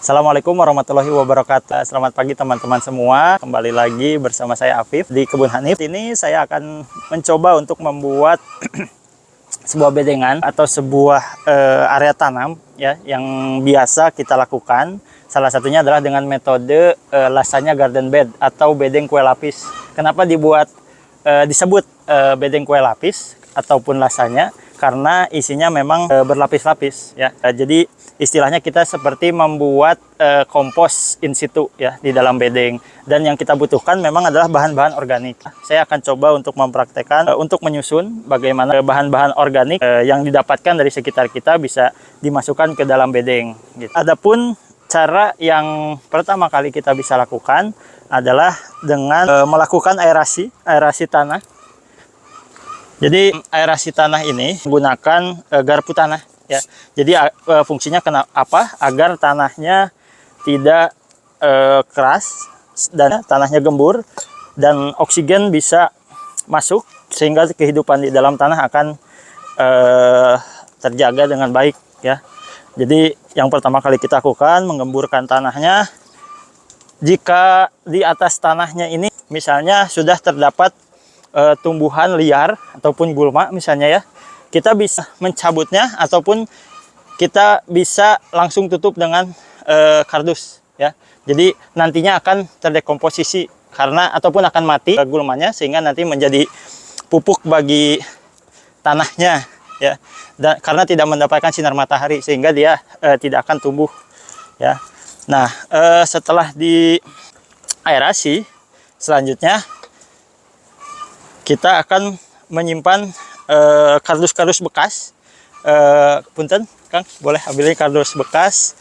Assalamualaikum warahmatullahi wabarakatuh. Selamat pagi teman-teman semua. Kembali lagi bersama saya Afif di Kebun Hanif. Ini saya akan mencoba untuk membuat sebuah bedengan atau sebuah area tanam ya yang biasa kita lakukan. Salah satunya adalah dengan metode lasanya garden bed atau bedeng kue lapis. Kenapa disebut bedeng kue lapis ataupun lasanya? Karena isinya memang berlapis-lapis ya. Jadi istilahnya kita seperti membuat kompos in situ ya di dalam bedeng, dan yang kita butuhkan memang adalah bahan-bahan organik. Saya akan coba untuk mempraktekkan untuk menyusun bagaimana bahan-bahan organik yang didapatkan dari sekitar kita bisa dimasukkan ke dalam bedeng gitu. Adapun cara yang pertama kali kita bisa lakukan adalah dengan melakukan aerasi tanah. Jadi aerasi tanah ini menggunakan garpu tanah ya. Jadi fungsinya apa? Agar tanahnya tidak keras dan tanahnya gembur dan oksigen bisa masuk sehingga kehidupan di dalam tanah akan terjaga dengan baik ya. Jadi yang pertama kali kita lakukan menggemburkan tanahnya. Jika di atas tanahnya ini misalnya sudah terdapat tumbuhan liar ataupun gulma misalnya ya, kita bisa mencabutnya ataupun kita bisa langsung tutup dengan kardus ya. Jadi nantinya akan terdekomposisi ataupun akan mati gulmanya, sehingga nanti menjadi pupuk bagi tanahnya ya, dan karena tidak mendapatkan sinar matahari sehingga dia tidak akan tumbuh ya. Nah, setelah di aerasi selanjutnya kita akan menyimpan kardus-kardus bekas. Punten, Kang, boleh ambilin kardus bekas.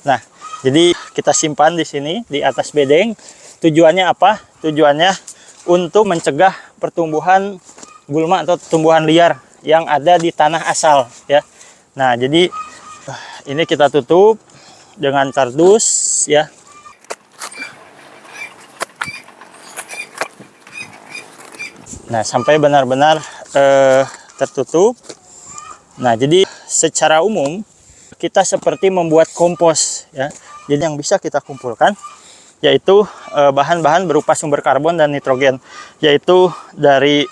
Nah, jadi kita simpan di sini di atas bedeng. Tujuannya apa? Tujuannya untuk mencegah pertumbuhan gulma atau tumbuhan liar yang ada di tanah asal ya. Nah, jadi ini kita tutup dengan kardus ya. Nah, sampai benar-benar tertutup. Nah, jadi secara umum kita seperti membuat kompos ya. Jadi yang bisa kita kumpulkan yaitu bahan-bahan berupa sumber karbon dan nitrogen, yaitu dari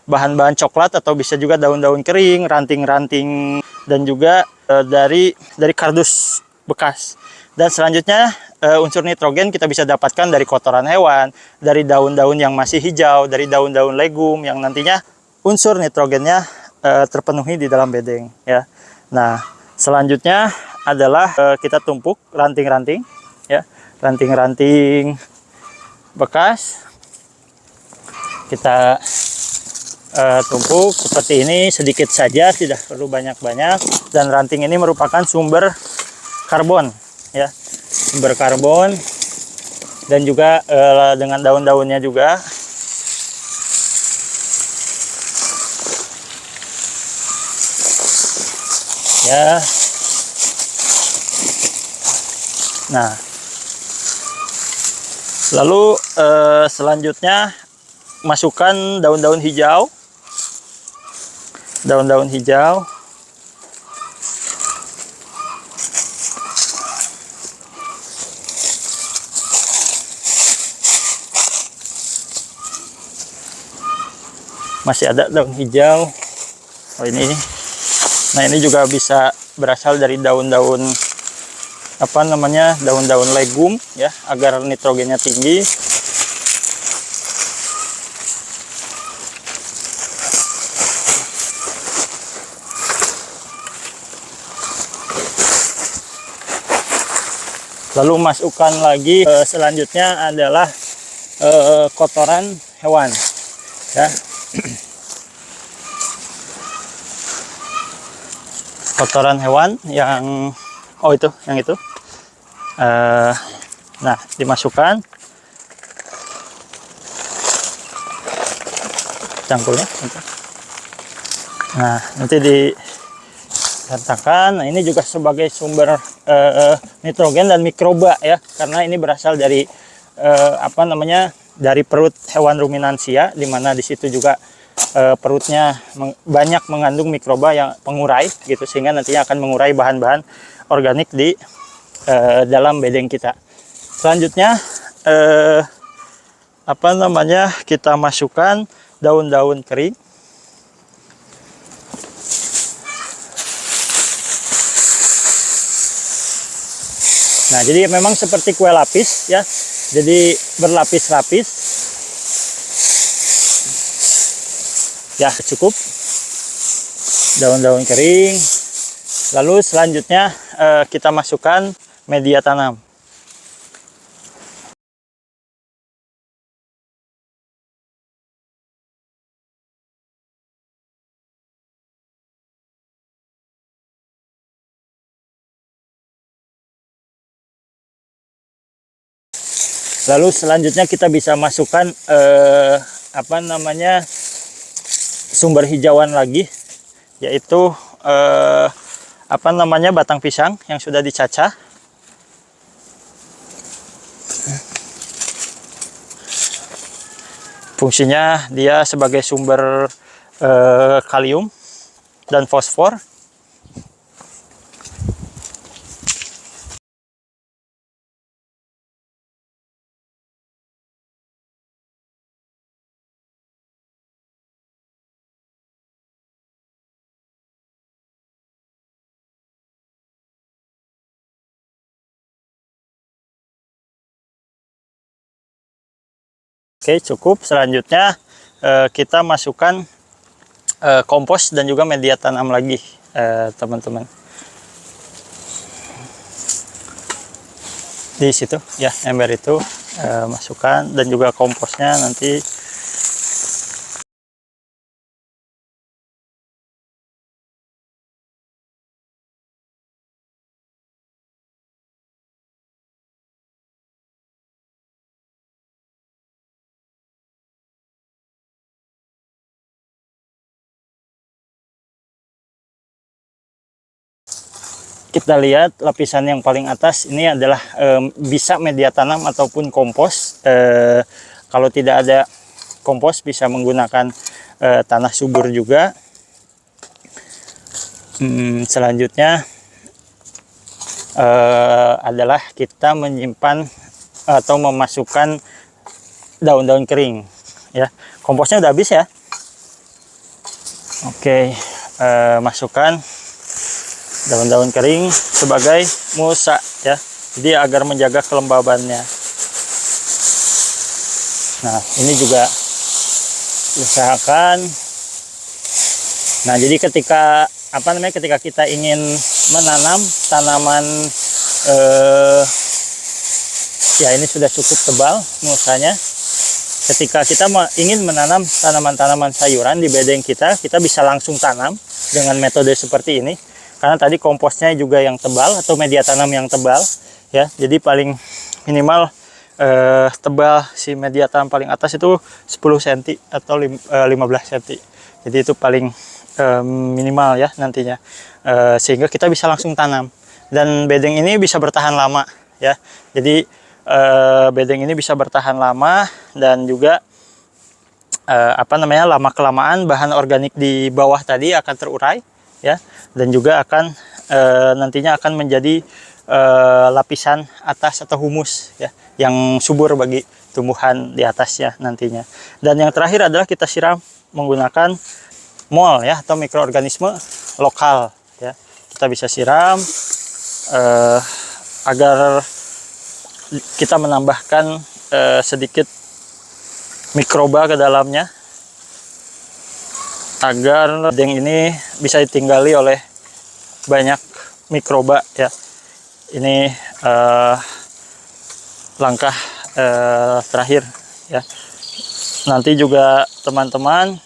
bahan-bahan coklat atau bisa juga daun-daun kering, ranting-ranting, dan juga dari kardus bekas. Dan selanjutnya unsur nitrogen kita bisa dapatkan dari kotoran hewan, dari daun-daun yang masih hijau, dari daun-daun legum yang nantinya unsur nitrogennya terpenuhi di dalam bedeng ya. Nah, selanjutnya adalah kita tumpuk ranting-ranting ya, ranting-ranting bekas. Kita tumpuk seperti ini sedikit saja, tidak perlu banyak-banyak. Dan ranting ini merupakan sumber karbon ya, sumber karbon, dan juga dengan daun-daunnya juga. Ya. Nah, lalu selanjutnya masukkan daun-daun hijau. Daun-daun hijau. Masih ada daun hijau. Oh, ini. Nah, ini juga bisa berasal dari daun-daun daun-daun legum ya, agar nitrogennya tinggi. Lalu masukkan lagi selanjutnya adalah kotoran hewan ya. Kotoran hewan yang yang itu. Nah, dimasukkan cangkulnya. Nah, nanti diratakan. Nah, ini juga sebagai sumber nitrogen dan mikroba ya, karena ini berasal dari dari perut hewan ruminansia, di mana di situ juga perutnya banyak mengandung mikroba yang pengurai gitu, sehingga nantinya akan mengurai bahan-bahan organik di dalam bedeng kita. Selanjutnya kita masukkan daun-daun kering. Nah, jadi memang seperti kue lapis ya. Jadi berlapis-lapis. Ya, cukup. Daun-daun kering. Lalu selanjutnya kita masukkan media tanam. Lalu selanjutnya kita bisa masukkan sumber hijauan lagi, yaitu batang pisang yang sudah dicacah. Fungsinya dia sebagai sumber kalium dan fosfor. Oke, cukup. Selanjutnya kita masukkan kompos dan juga media tanam lagi, teman-teman. Di situ ya, ember itu masukkan, dan juga komposnya nanti. Kita lihat lapisan yang paling atas ini adalah bisa media tanam ataupun kompos. Kalau tidak ada kompos, bisa menggunakan tanah subur juga. Selanjutnya adalah kita menyimpan atau memasukkan daun-daun kering ya. Komposnya udah habis ya. Oke, masukkan daun-daun kering sebagai mulsa ya, jadi agar menjaga kelembabannya. Nah, ini juga usahakan. Nah, jadi ketika kita ingin menanam tanaman, ya ini sudah cukup tebal mulsanya. Ketika kita ingin menanam tanaman-tanaman sayuran di bedeng kita bisa langsung tanam dengan metode seperti ini. Karena tadi komposnya juga yang tebal atau media tanam yang tebal ya. Jadi paling minimal tebal si media tanam paling atas itu 10 cm atau 15 cm. Jadi itu paling minimal ya nantinya. Sehingga kita bisa langsung tanam. Dan bedeng ini bisa bertahan lama ya. Jadi bedeng ini bisa bertahan lama, dan juga lama kelamaan bahan organik di bawah tadi akan terurai ya, dan juga akan nantinya akan menjadi lapisan atas atau humus ya, yang subur bagi tumbuhan di atasnya nantinya. Dan yang terakhir adalah kita siram menggunakan mol ya, atau mikroorganisme lokal ya. Kita bisa siram agar kita menambahkan sedikit mikroba ke dalamnya, agar bedeng ini bisa ditinggali oleh banyak mikroba ya. Ini langkah terakhir ya. Nanti juga teman-teman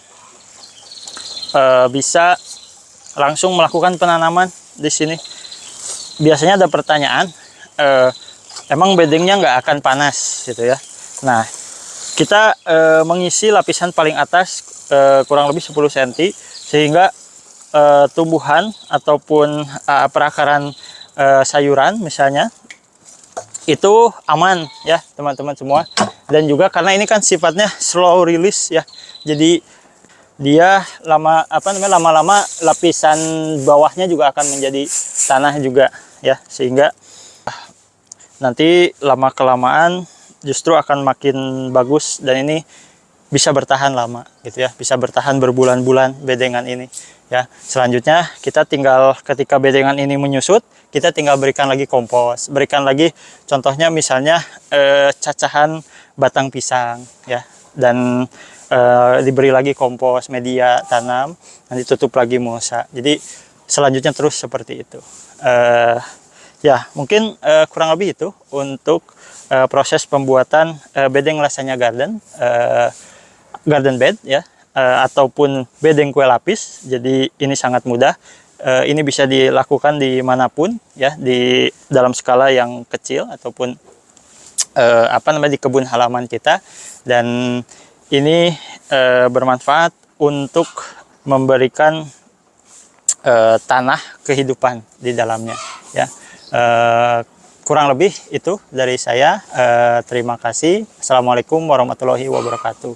bisa langsung melakukan penanaman di sini. Biasanya ada pertanyaan, emang bedengnya nggak akan panas gitu ya. Nah, kita mengisi lapisan paling atas kurang lebih 10 cm, sehingga tumbuhan ataupun perakaran sayuran misalnya itu aman ya teman-teman semua. Dan juga karena ini kan sifatnya slow release ya, jadi dia lama-lama lapisan bawahnya juga akan menjadi tanah juga ya, sehingga nanti lama kelamaan justru akan makin bagus, dan ini bisa bertahan lama gitu ya, bisa bertahan berbulan-bulan bedengan ini ya. Selanjutnya kita tinggal, ketika bedengan ini menyusut, kita tinggal berikan lagi kompos, berikan lagi contohnya misalnya cacahan batang pisang ya, dan diberi lagi kompos media tanam, nanti tutup lagi mulsa. Jadi selanjutnya terus seperti itu. Ya mungkin kurang lebih itu untuk proses pembuatan bedeng Lasagna garden bed ya, ataupun bedeng kue lapis. Jadi ini sangat mudah, ini bisa dilakukan dimanapun ya, di dalam skala yang kecil ataupun di kebun halaman kita, dan ini bermanfaat untuk memberikan tanah kehidupan di dalamnya ya. Kurang lebih itu dari saya. Terima kasih. Assalamualaikum warahmatullahi wabarakatuh.